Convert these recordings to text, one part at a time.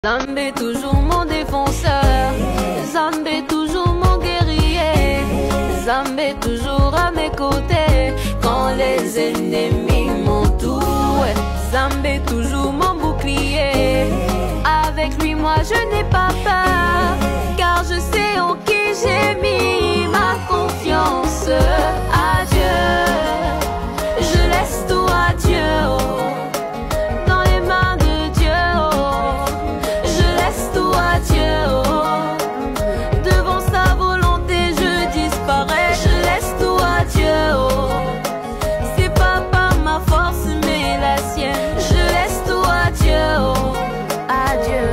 Zambé toujours mon défenseur, Zambé toujours mon guerrier, Zambé toujours à mes côtés quand les ennemis m'entourent. Zambé toujours mon bouclier, avec lui moi je n'ai pas peur, car je sais en qui j'ai mis ma confiance. Adieu, je laisse tout à Dieu. Devant sa volonté je disparais, je laisse tout à Dieu. C'est pas par ma force mais la sienne, je laisse tout à Dieu. Adieu.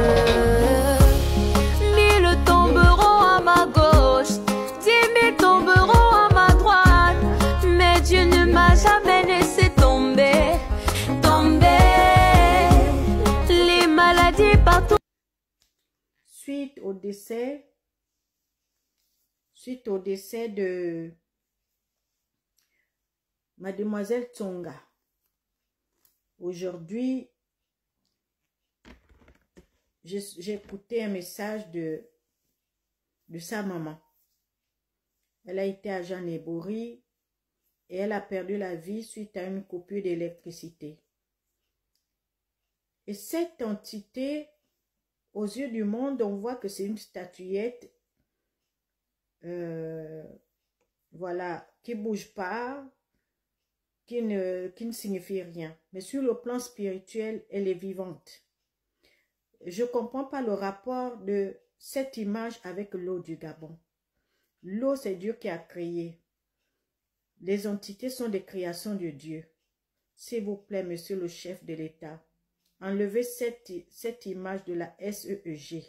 Mille tomberont à ma gauche, 10 000 tomberont à ma droite, mais Dieu ne m'a jamais laissé tomber, les maladies partout. Suite au décès de Mademoiselle Tsonga, aujourd'hui, j'ai écouté un message de sa maman. Elle a été à Jeanne-Ebori et elle a perdu la vie suite à une coupure d'électricité. Et cette entité, aux yeux du monde, on voit que c'est une statuette, voilà, qui ne bouge pas, qui ne signifie rien. Mais sur le plan spirituel, elle est vivante. Je ne comprends pas le rapport de cette image avec l'eau du Gabon. L'eau, c'est Dieu qui a créé. Les entités sont des créations de Dieu. S'il vous plaît, monsieur le chef de l'État, enlevez cette image de la SEEG,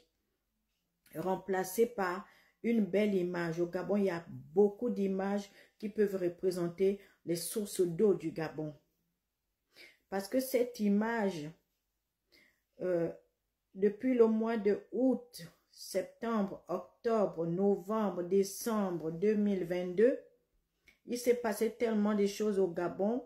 remplacée par une belle image. Au Gabon, il y a beaucoup d'images qui peuvent représenter les sources d'eau du Gabon. Parce que cette image, depuis le mois de août, septembre, octobre, novembre, décembre 2022, il s'est passé tellement de choses au Gabon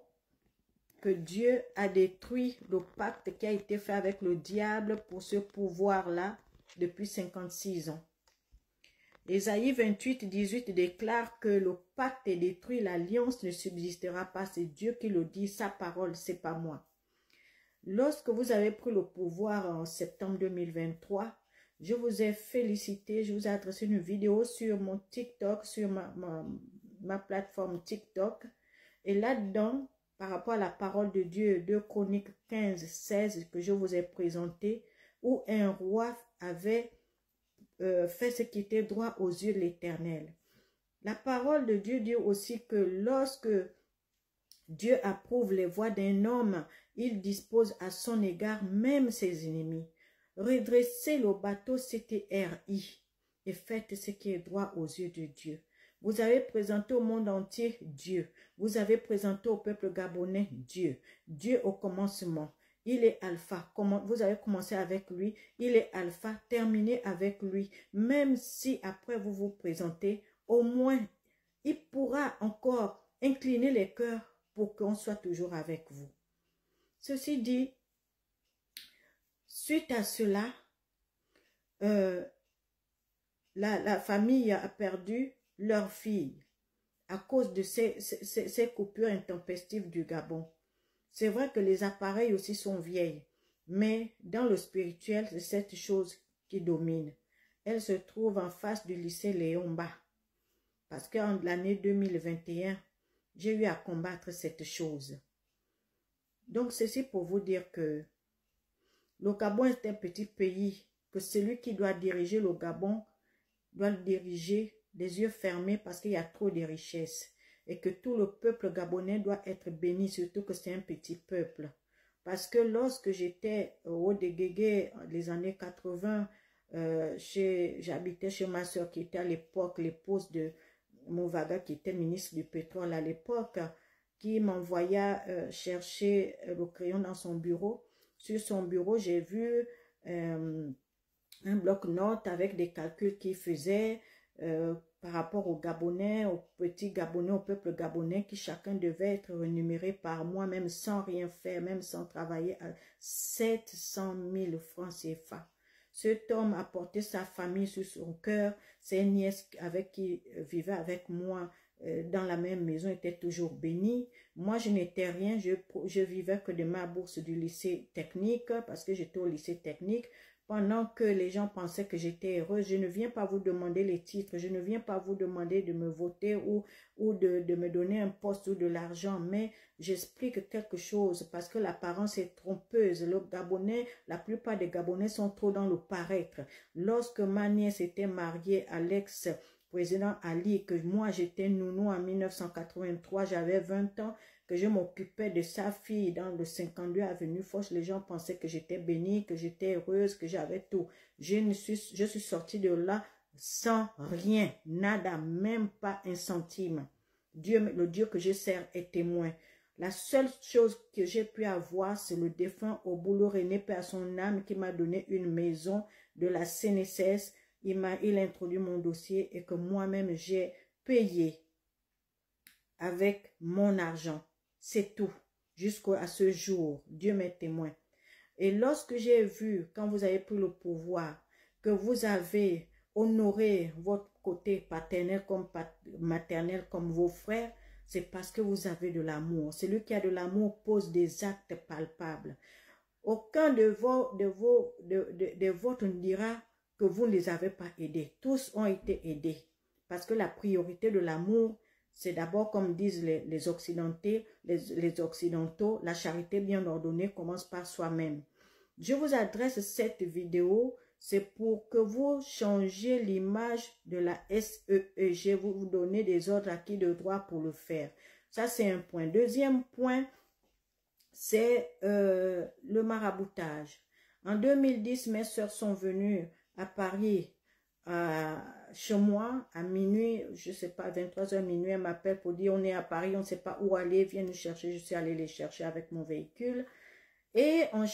que Dieu a détruit le pacte qui a été fait avec le diable pour ce pouvoir-là depuis 56 ans. Ésaïe 28, 18 déclare que le pacte est détruit, l'alliance ne subsistera pas. C'est Dieu qui le dit, sa parole, c'est pas moi. Lorsque vous avez pris le pouvoir en septembre 2023, je vous ai félicité, je vous ai adressé une vidéo sur mon TikTok, sur ma plateforme TikTok. Et là-dedans, par rapport à la parole de Dieu, 2 Chroniques 15, 16, que je vous ai présenté, où un roi avait fait ce qui était droit aux yeux de l'Éternel. La parole de Dieu dit aussi que lorsque Dieu approuve les voies d'un homme, il dispose à son égard même ses ennemis. Redressez le bateau CTRI et faites ce qui est droit aux yeux de Dieu. Vous avez présenté au monde entier Dieu. Vous avez présenté au peuple gabonais Dieu. Dieu au commencement. Il est alpha. Vous avez commencé avec lui. Il est alpha. Terminez avec lui. Même si après vous vous présentez, au moins, il pourra encore incliner les cœurs pour qu'on soit toujours avec vous. Ceci dit, suite à cela, la famille a perdu leur fille à cause de ces coupures intempestives du Gabon. C'est vrai que les appareils aussi sont vieilles, mais dans le spirituel, c'est cette chose qui domine. Elle se trouve en face du lycée Léomba, parce qu'en l'année 2021, j'ai eu à combattre cette chose. Donc, ceci pour vous dire que le Gabon est un petit pays, que celui qui doit diriger le Gabon doit le diriger les yeux fermés parce qu'il y a trop de richesses et que tout le peuple gabonais doit être béni, surtout que c'est un petit peuple. Parce que lorsque j'étais au Déguégué, les années 80, j'habitais chez ma soeur qui était à l'époque l'épouse de Mouvaga, qui était ministre du pétrole à l'époque, qui m'envoya chercher le crayon dans son bureau. Sur son bureau, j'ai vu un bloc-notes avec des calculs qu'il faisait par rapport aux Gabonais, aux petits Gabonais, au peuple gabonais, qui chacun devait être rémunéré par mois, même sans rien faire, même sans travailler, à 700 000 francs CFA. Cet homme a porté sa famille sur son cœur. Ses nièces avec qui vivait avec moi dans la même maison étaient toujours bénies. Moi, je n'étais rien. Je vivais que de ma bourse du lycée technique parce que j'étais au lycée technique. Pendant que les gens pensaient que j'étais heureuse, je ne viens pas vous demander les titres, je ne viens pas vous demander de me voter ou de me donner un poste ou de l'argent, mais j'explique quelque chose parce que l'apparence est trompeuse. Le Gabonais, la plupart des Gabonais sont trop dans le paraître. Lorsque ma nièce était mariée à l'ex-président Ali, que moi j'étais nounou en 1983, j'avais 20 ans, que je m'occupais de sa fille dans le 52 avenue Foch, les gens pensaient que j'étais bénie, que j'étais heureuse, que j'avais tout. Je suis sortie de là sans rien, nada, même pas un centime. Le Dieu que je sers est témoin. La seule chose que j'ai pu avoir, c'est le défunt Obulu René, paix à son âme, qui m'a donné une maison de la CNSS. Il a introduit mon dossier et que moi-même j'ai payé avec mon argent. C'est tout, jusqu'à ce jour. Dieu m'est témoin. Et lorsque j'ai vu, quand vous avez pris le pouvoir, que vous avez honoré votre côté paternel comme maternel comme vos frères, c'est parce que vous avez de l'amour. Celui qui a de l'amour pose des actes palpables. Aucun de vôtres ne dira que vous ne les avez pas aidés. Tous ont été aidés. Parce que la priorité de l'amour, c'est d'abord, comme disent les Occidentaux, la charité bien ordonnée commence par soi-même. Je vous adresse cette vidéo, c'est pour que vous changiez l'image de la SEEG, vous donnez des ordres à qui de droit pour le faire. Ça, c'est un point. Deuxième point, c'est le maraboutage. En 2010, mes soeurs sont venues à Paris, chez moi, à minuit, je ne sais pas, 23h minuit, elle m'appelle pour dire on est à Paris, on ne sait pas où aller, viens nous chercher. Je suis allée les chercher avec mon véhicule. Et en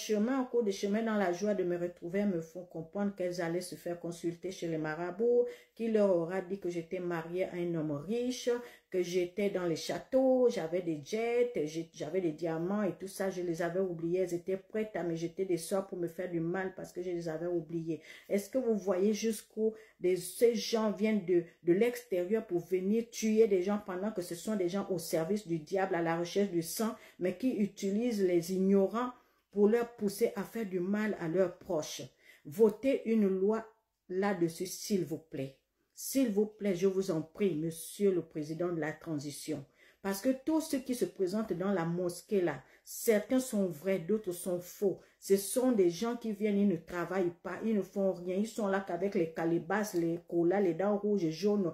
cours de chemin, dans la joie de me retrouver, elles me font comprendre qu'elles allaient se faire consulter chez les marabouts, qui leur aura dit que j'étais mariée à un homme riche, que j'étais dans les châteaux, j'avais des jets, j'avais des diamants et tout ça, je les avais oubliés. Elles étaient prêtes à me jeter des sorts pour me faire du mal parce que je les avais oubliés. Est-ce que vous voyez jusqu'où ces gens viennent de l'extérieur pour venir tuer des gens pendant que ce sont des gens au service du diable, à la recherche du sang, mais qui utilisent les ignorants pour leur pousser à faire du mal à leurs proches. Votez une loi là-dessus, s'il vous plaît. S'il vous plaît, je vous en prie, monsieur le président de la transition. Parce que tous ceux qui se présentent dans la mosquée là, certains sont vrais, d'autres sont faux. Ce sont des gens qui viennent, ils ne travaillent pas, ils ne font rien. Ils sont là qu'avec les calibas, les colas, les dents rouges et jaunes,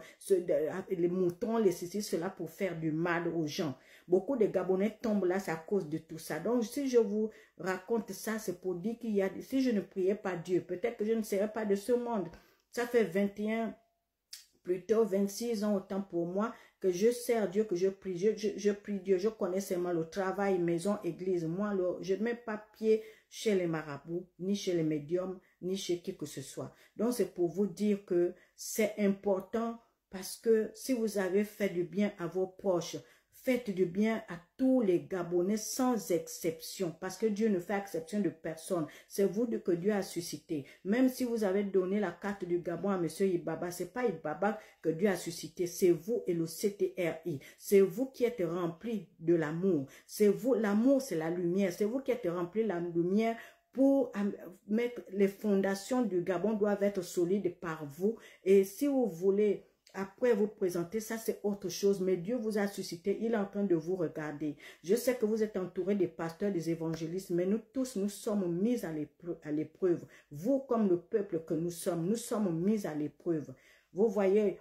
les moutons, les ceci, cela pour faire du mal aux gens. Beaucoup de Gabonais tombent là, c'est à cause de tout ça. Donc, si je vous raconte ça, c'est pour dire qu'il y a, si je ne priais pas Dieu, peut-être que je ne serais pas de ce monde. Ça fait 26 ans autant pour moi que je sers Dieu, que je prie. Je prie Dieu, je connais seulement le travail, maison, église. Moi, je ne mets pas pied chez les marabouts, ni chez les médiums, ni chez qui que ce soit. Donc, c'est pour vous dire que c'est important parce que si vous avez fait du bien à vos proches, faites du bien à tous les Gabonais sans exception, parce que Dieu ne fait exception de personne. C'est vous que Dieu a suscité. Même si vous avez donné la carte du Gabon à M. Ibaba, ce n'est pas Ibaba que Dieu a suscité, c'est vous et le CTRI. C'est vous qui êtes remplis de l'amour. C'est vous, l'amour c'est la lumière. C'est vous qui êtes remplis de la lumière pour mettre les fondations du Gabon doivent être solides par vous. Et si vous voulez après vous présenter, ça c'est autre chose, mais Dieu vous a suscité, il est en train de vous regarder. Je sais que vous êtes entouré des pasteurs, des évangélistes, mais nous tous, nous sommes mis à l'épreuve. Vous comme le peuple que nous sommes mis à l'épreuve. Vous voyez,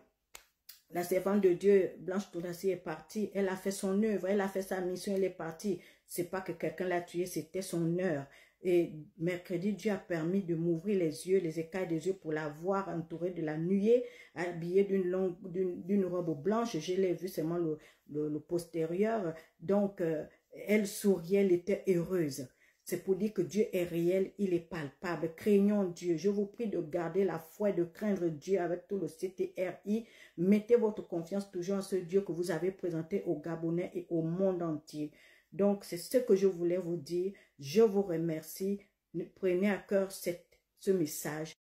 la servante de Dieu, Blanche Tounassi est partie, elle a fait son œuvre, elle a fait sa mission, elle est partie. C'est pas que quelqu'un l'a tuée, c'était son heure. Et mercredi, Dieu a permis de m'ouvrir les yeux, les écailles des yeux pour la voir entourée de la nuée, habillée d'une robe blanche. Je l'ai vu seulement le postérieur. Donc, elle souriait, elle était heureuse. C'est pour dire que Dieu est réel, il est palpable. Craignons Dieu. Je vous prie de garder la foi et de craindre Dieu avec tout le CTRI. Mettez votre confiance toujours en ce Dieu que vous avez présenté aux Gabonais et au monde entier. Donc, c'est ce que je voulais vous dire. Je vous remercie. Prenez à cœur ce message